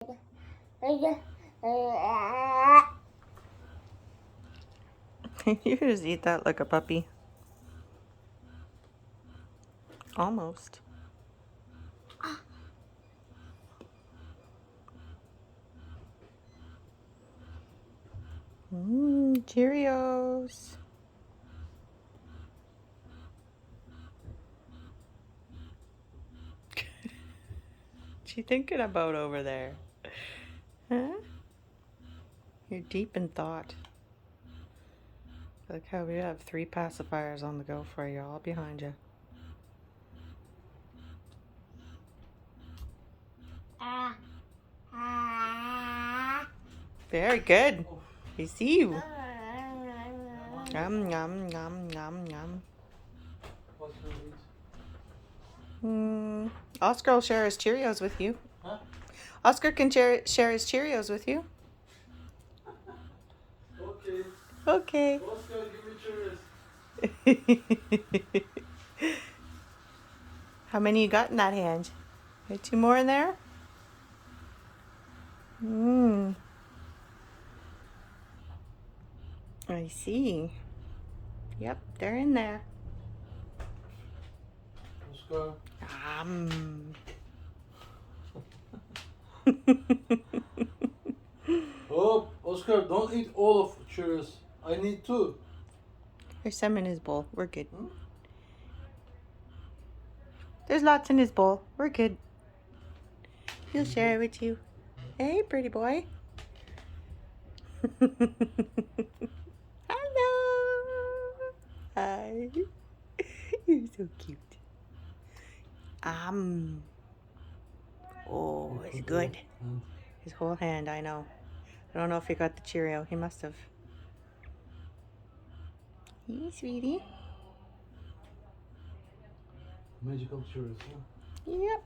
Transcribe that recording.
You just eat that like a puppy. Almost. Cheerios. What you thinking about over there? Huh? You're deep in thought. Like how we have 3 pacifiers on the go for you, all behind you. Very good. I see you. Yum, yum, yum, yum, yum. Oscar will share his Cheerios with you. Huh? Oscar can share his Cheerios with you. Okay. Okay. Oscar, give me Cheerios. How many you got in that hand? Got 2 more in there? I see. Yep, they're in there. Oscar. Oh, Oscar, don't eat all of Cheerios. I need 2. There's some in his bowl. We're good. Hmm? There's lots in his bowl. We're good. He'll share it with you. Hey, pretty boy. Hello. Hi. You're so cute. Oh, it's good. His whole hand, I know. I don't know if he got the Cheerio. He must have. Hey, sweetie. Magical Cheerios, huh? Yep.